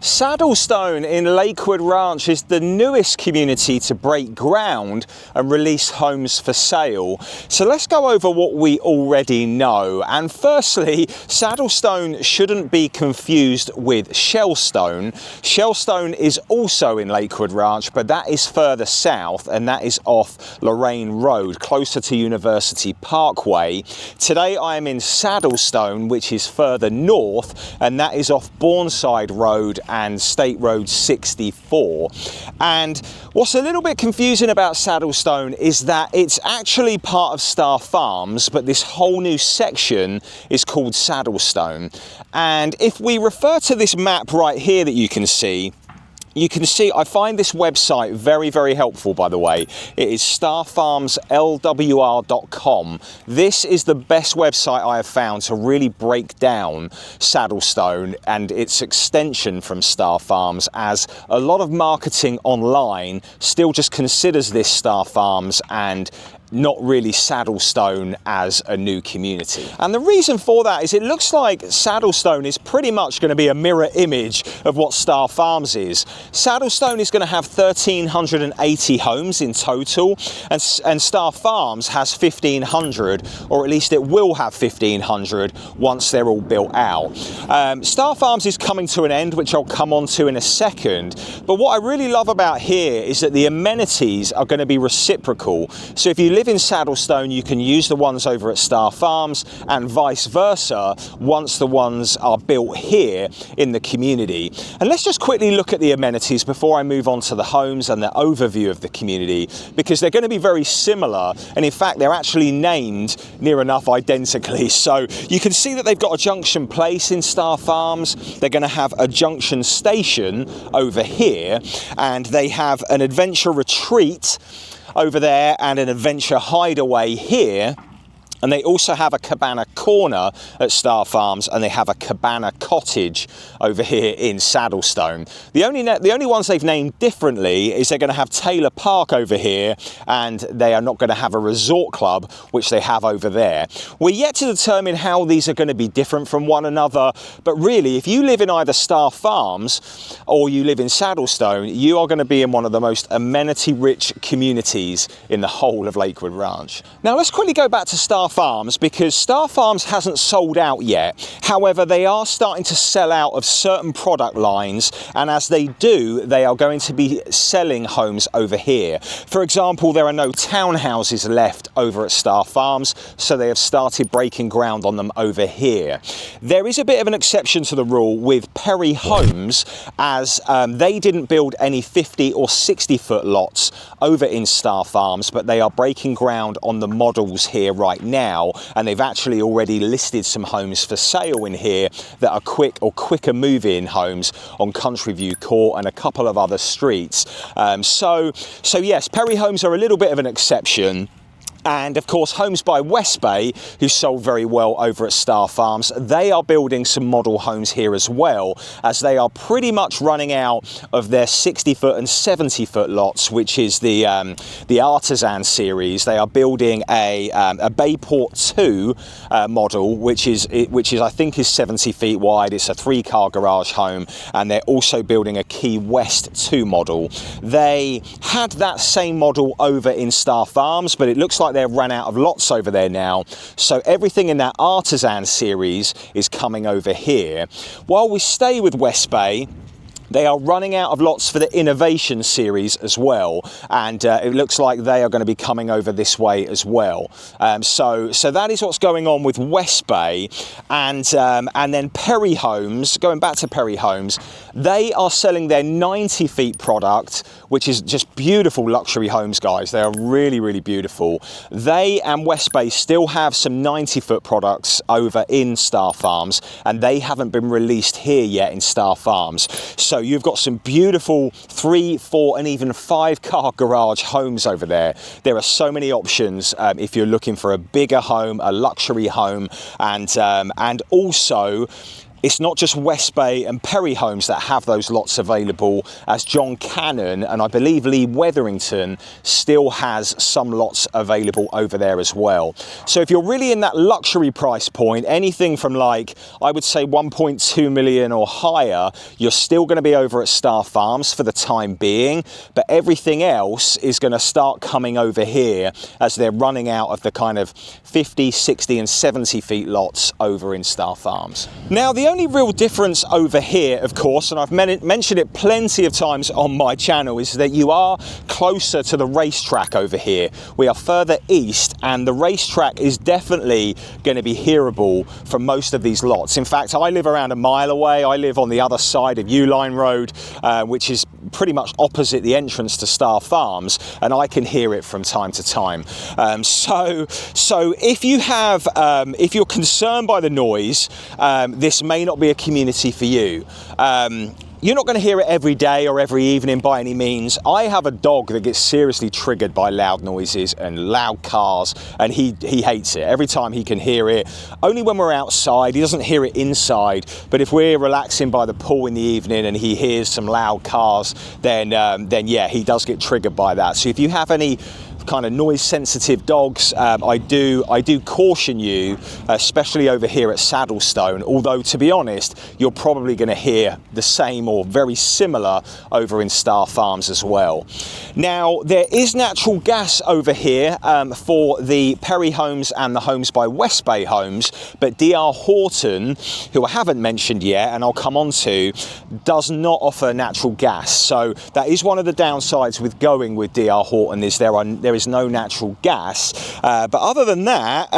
Saddlestone in Lakewood Ranch is the newest community to break ground and release homes for sale. So let's go over what we already know. And firstly, Saddlestone shouldn't be confused with Shellstone. Shellstone is also in Lakewood Ranch, but that is further south and that is off Lorraine Road, closer to University Parkway. Today I am in Saddlestone, which is further north, and that is off Bourneside Road and State Road 64. And what's a little bit confusing about Saddlestone is that it's actually part of Star Farms, but this whole new section is called Saddlestone. And if we refer to this map right here that you can see, I find this website very, very helpful, by the way. It is starfarmslwr.com. This is the best website I have found to really break down Saddlestone and its extension from Star Farms, as a lot of marketing online still just considers this Star Farms and not really Saddlestone as a new community. And the reason for that is it looks like Saddlestone is pretty much going to be a mirror image of what Star Farms is. Saddlestone is going to have 1,380 homes in total, and Star Farms has 1,500, or at least it will have 1,500 once they're all built out. Star Farms is coming to an end, which I'll come on to in a second, but what I really love about here is that the amenities are going to be reciprocal. So if you live in Saddlestone, you can use the ones over at Star Farms, and vice versa once the ones are built here in the community. And let's just quickly look at the amenities before I move on to the homes and the overview of the community, because they're going to be very similar, and in fact they're actually named near enough identically. So you can see that they've got a junction place in Star Farms, they're going to have a junction station over here, and they have an adventure retreat over there and an adventure hideaway here. And they also have a cabana corner at Star Farms, and they have a cabana cottage over here in Saddlestone. The only ones they've named differently is they're going to have Taylor Park over here, and they are not going to have a resort club, which they have over there. We're yet to determine how these are going to be different from one another, but really, if you live in either Star Farms or you live in Saddlestone, you are going to be in one of the most amenity-rich communities in the whole of Lakewood Ranch. Now, let's quickly go back to Star Farms, because Star Farms hasn't sold out yet. However, they are starting to sell out of certain product lines, and as they do, they are going to be selling homes over here. For example, there are no townhouses left over at Star Farms, so they have started breaking ground on them over here. There is a bit of an exception to the rule with Perry Homes, as they didn't build any 50 or 60-foot lots over in Star Farms, but they are breaking ground on the models here right now, and they've actually already listed some homes for sale in here that are quicker move-in homes on Country View Court and a couple of other streets. So yes, Perry Homes are a little bit of an exception. And of course, Homes by WestBay, who sold very well over at Star Farms, they are building some model homes here as well, as they are pretty much running out of their 60-foot and 70-foot lots, which is the Artisan series. They are building a Bayport 2 model, which is I think is 70 feet wide. It's a 3-car garage home, and they're also building a Key West 2 model. They had that same model over in Star Farms, but it looks like they've run out of lots over there now, so everything in that Artisan series is coming over here. While we stay with WestBay, they are running out of lots for the Innovation series as well, and it looks like they are going to be coming over this way as well. So that is what's going on with WestBay, and then Perry Homes. Going back to Perry Homes, they are selling their 90 feet product, which is just beautiful luxury homes, guys. They are really, really beautiful. They and WestBay still have some 90-foot products over in Star Farms, and they haven't been released here yet in Star Farms. So you've got some beautiful 3, 4 and even 5-car garage homes over there. There are so many options if you're looking for a bigger home, a luxury home, and also it's not just WestBay and Perry Homes that have those lots available, as John Cannon and I believe Lee Wetherington still has some lots available over there as well. So if you're really in that luxury price point, anything from like, I would say 1.2 million or higher, you're still going to be over at Star Farms for the time being, but everything else is going to start coming over here as they're running out of the kind of 50, 60 and 70 feet lots over in Star Farms. Now, the only real difference over here, of course, and I've mentioned it plenty of times on my channel, is that you are closer to the racetrack over here. We are further east, and the racetrack is definitely going to be hearable from most of these lots. In fact, I live around a mile away. I live on the other side of Uline Road, which is pretty much opposite the entrance to Star Farms, and I can hear it from time to time. So if you have, if you're concerned by the noise, this may not be a community for you. You're not going to hear it every day or every evening by any means. I have a dog that gets seriously triggered by loud noises and loud cars, and he hates it. Every time he can hear it, only when we're outside. He doesn't hear it inside, but if we're relaxing by the pool in the evening and he hears some loud cars, then yeah, he does get triggered by that. So if you have any kind of noise sensitive dogs, I do caution you, especially over here at Saddlestone, although to be honest, you're probably going to hear the same or very similar over in Star Farms as well. Now, there is natural gas over here for the Perry Homes and the Homes by WestBay Homes, but DR Horton, who I haven't mentioned yet and I'll come on to, does not offer natural gas. So that is one of the downsides with going with DR Horton, is there is no natural gas, but other than that,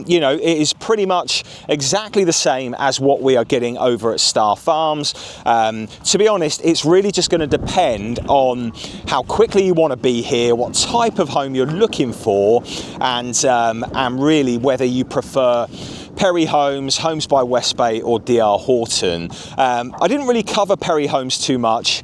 you know, it is pretty much exactly the same as what we are getting over at Star Farms. To be honest, it's really just going to depend on how quickly you want to be here, what type of home you're looking for, and really whether you prefer Perry Homes, Homes by WestBay or DR Horton. I didn't really cover Perry Homes too much,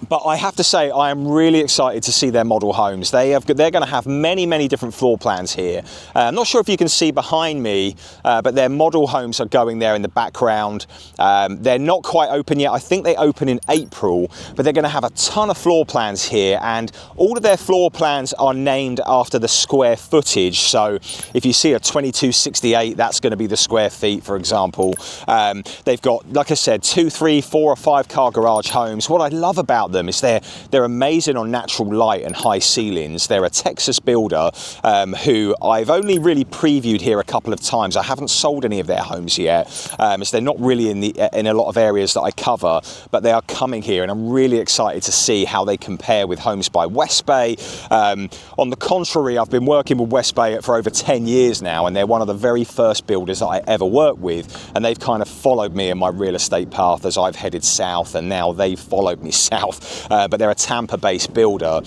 but I have to say I am really excited to see their model homes. They're going to have many different floor plans here. I'm not sure if you can see behind me, but their model homes are going there in the background. They're not quite open yet. I think they open in April, but they're going to have a ton of floor plans here, and all of their floor plans are named after the square footage. So if you see a 2268, that's going to be the square feet, for example. They've got, like I said, 2, 3, 4 or 5 car garage homes. What I love about them is they're amazing on natural light and high ceilings. They're a Texas builder who I've only really previewed here a couple of times. I haven't sold any of their homes yet, as they're not really in a lot of areas that I cover, but they are coming here, and I'm really excited to see how they compare with Homes by WestBay. On the contrary, I've been working with WestBay for over 10 years now, and they're one of the very first builders that I ever worked with, and they've kind of followed me in my real estate path as I've headed south, and now they've followed me south. But they're a Tampa-based builder.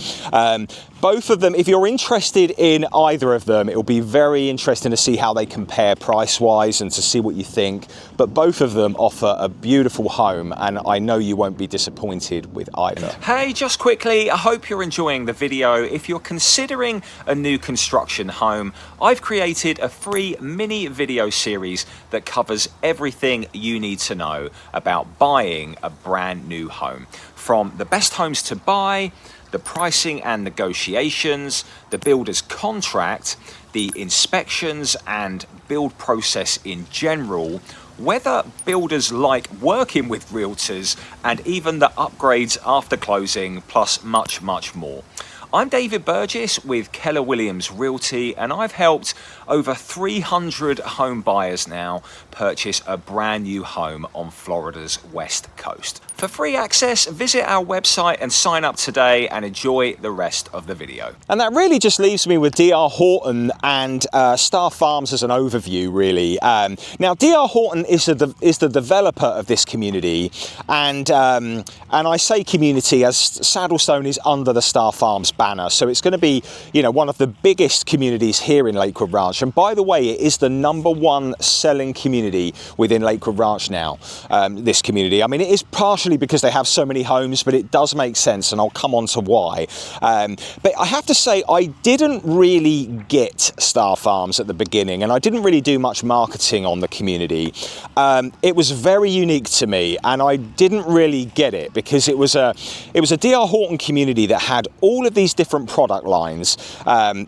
Both of them, if you're interested in either of them, it'll be very interesting to see how they compare price-wise and to see what you think. But both of them offer a beautiful home, and I know you won't be disappointed with either. Hey, just quickly, I hope you're enjoying the video. If you're considering a new construction home, I've created a free mini video series that covers everything you need to know about buying a brand new home. From the best homes to buy, the pricing and negotiations, the builder's contract, the inspections and build process in general, whether builders like working with realtors, and even the upgrades after closing, plus much more. I'm David Burgess with Keller Williams Realty, and I've helped over 300 home buyers now purchase a brand new home on Florida's West Coast. For free access, visit our website and sign up today and enjoy the rest of the video. And that really just leaves me with DR Horton and Star Farms as an overview, really. Now, DR Horton is the developer of this community, and I say community as Saddlestone is under the Star Farms banner, so it's going to be, you know, one of the biggest communities here in Lakewood Ranch. And by the way, it is the #1 selling community within Lakewood Ranch now. This community, I mean, it is partially partially because they have so many homes, but it does make sense, and I'll come on to why. But I have to say, I didn't really get Star Farms at the beginning, and I didn't really do much marketing on the community. It was very unique to me, and I didn't really get it because it was a DR Horton community that had all of these different product lines.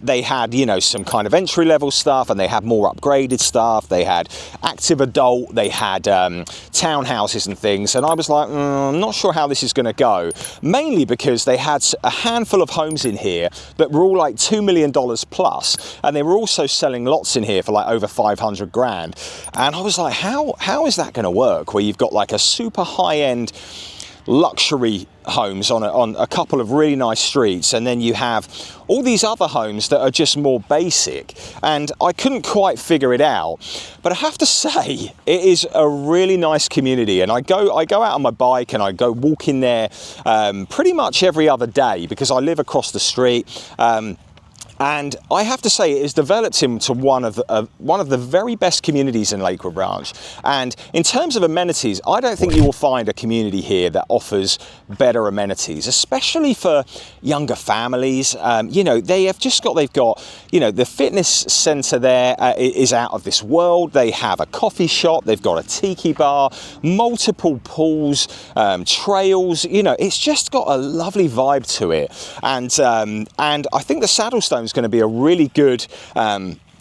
They had, you know, some kind of entry-level stuff, and they had more upgraded stuff. They had active adult, they had townhouses and things, and I was like, I'm not sure how this is going to go, mainly because they had a handful of homes in here that were all like $2 million plus, and they were also selling lots in here for like over 500 grand, and I was like, how is that going to work, where you've got like a super high-end luxury homes on a couple of really nice streets, and then you have all these other homes that are just more basic, and I couldn't quite figure it out. But I have to say, it is a really nice community, and I go out on my bike and I go walk in there pretty much every other day because I live across the street. And I have to say, it has developed into one of the very best communities in Lakewood Ranch. And in terms of amenities, I don't think you will find a community here that offers better amenities, especially for younger families. You know, they've got, you know, the fitness centre there is out of this world. They have a coffee shop, they've got a tiki bar, multiple pools, trails. You know, it's just got a lovely vibe to it. And I think the Saddlestone is going to be a really good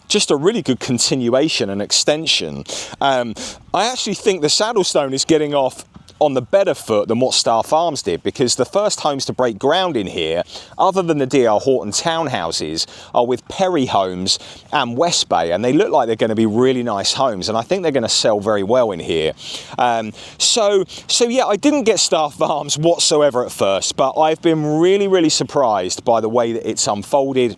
just a really good continuation and extension. I actually think the Saddlestone is getting off on the better foot than what Star Farms did, because the first homes to break ground in here, other than the DR Horton townhouses, are with Perry Homes and WestBay, and they look like they're going to be really nice homes, and I think they're going to sell very well in here. So yeah, I didn't get Star Farms whatsoever at first, but I've been really surprised by the way that it's unfolded.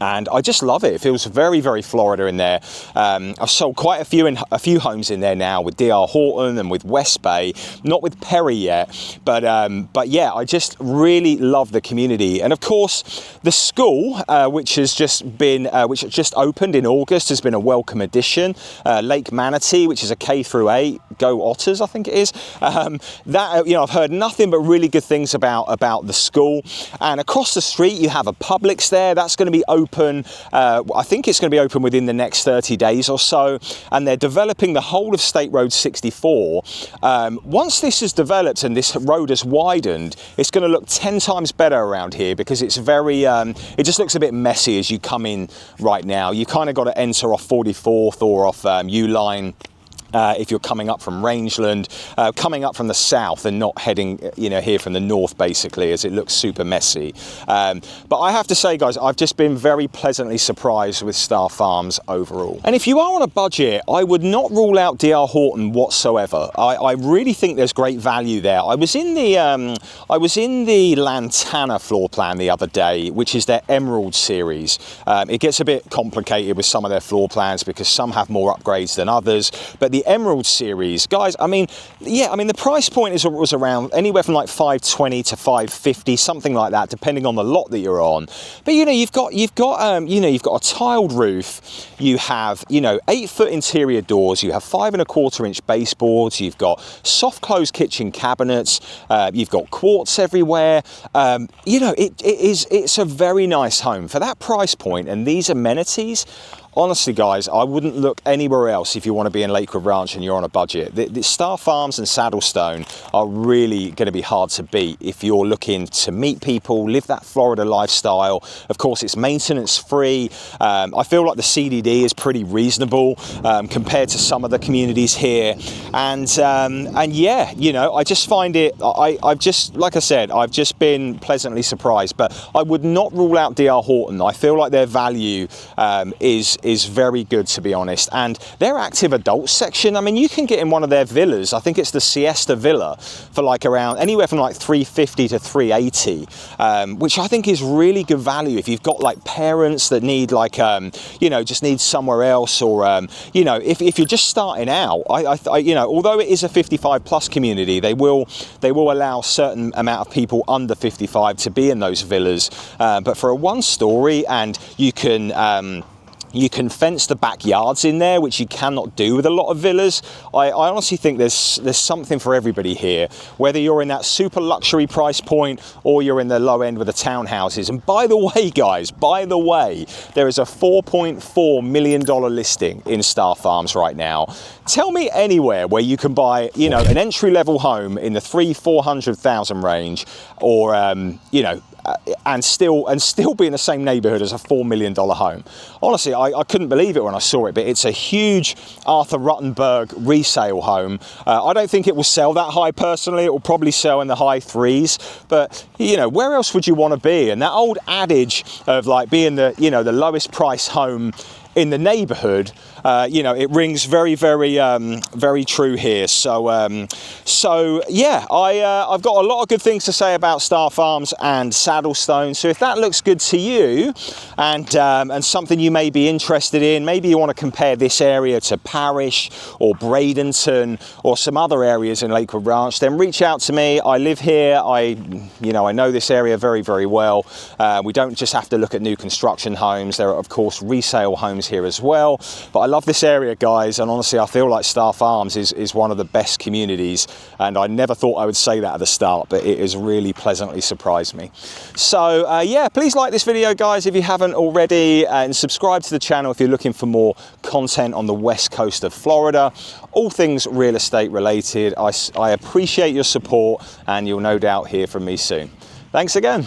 And I just love it. It feels very, very Florida in there. I've sold quite a few homes in there now with DR Horton and with WestBay, not with Perry yet. But yeah, I just really love the community. And of course, the school, which has just opened in August, has been a welcome addition. Lake Manatee, which is a K through 8, Go Otters, I think it is. That, you know, I've heard nothing but really good things about the school. And across the street, you have a Publix there. That's going to be open. I think it's going to be open within the next 30 days or so, and they're developing the whole of State Road 64. Once this is developed and this road has widened, it's going to look 10 times better around here, because it's very, it just looks a bit messy as you come in right now. You kind of got to enter off 44th or off U-Line. If you're coming up from Rangeland, coming up from the south and not heading, you know, here from the north, basically, as it looks super messy. But I have to say, guys, I've just been very pleasantly surprised with Star Farms overall. And if you are on a budget, I would not rule out DR Horton whatsoever. I really think there's great value there. I was in the Lantana floor plan the other day, which is their Emerald series. It gets a bit complicated with some of their floor plans because some have more upgrades than others, but the Emerald series, guys, I mean, yeah, I mean, the price point was around anywhere from like $520 to $550, something like that, depending on the lot that you're on. But you know, you've got a tiled roof, you have, you know, 8-foot interior doors, you have 5¼ inch baseboards, you've got soft close kitchen cabinets, you've got quartz everywhere. You know, it's a very nice home for that price point and these amenities. Honestly, guys, I wouldn't look anywhere else if you want to be in Lakewood Ranch and you're on a budget. The Star Farms and Saddlestone are really going to be hard to beat if you're looking to meet people, live that Florida lifestyle. Of course, it's maintenance free. I feel like the CDD is pretty reasonable compared to some of the communities here. And yeah, you know, I just find it, I've just, like I said, I've just been pleasantly surprised. But I would not rule out DR Horton. I feel like their value is very good, to be honest. And their active adult section, I mean, you can get in one of their villas, I think it's the Siesta Villa, for like around anywhere from like $350 to $380, which I think is really good value if you've got like parents that need like you know, just need somewhere else, or you know, if you're just starting out, I you know, although it is a 55 plus community, they will allow a certain amount of people under 55 to be in those villas, but for a 1-story, and you can You can fence the backyards in there, which you cannot do with a lot of villas. I honestly think there's something for everybody here, whether you're in that super luxury price point or you're in the low end with the townhouses. And by the way, guys, there is a $4.4 million listing in Star Farms right now. Tell me anywhere where you can buy, you know, an entry-level home in the $300,000-400,000 range, or you know, and still be in the same neighborhood as a $4 million home. Honestly, I couldn't believe it when I saw it, but it's a huge Arthur Ruttenberg resale home. I don't think it will sell that high personally. It will probably sell in the high threes, but you know, where else would you want to be? And that old adage of like being the, you know, the lowest price home in the neighborhood, you know, it rings very, very true here. So yeah, I've got a lot of good things to say about Star Farms and Saddlestone. So if that looks good to you, and something you may be interested in, maybe you want to compare this area to Parish or Bradenton or some other areas in Lakewood Ranch, then reach out to me. I live here. I know this area very, very well. We don't just have to look at new construction homes. There are, of course, resale homes here as well, but I love this area, guys, and honestly I feel like Star Farms is one of the best communities, and I never thought I would say that at the start, but it has really pleasantly surprised me. So yeah, please like this video, guys, if you haven't already, and subscribe to the channel if you're looking for more content on the west coast of Florida, all things real estate related. I appreciate your support, and you'll no doubt hear from me soon. Thanks again.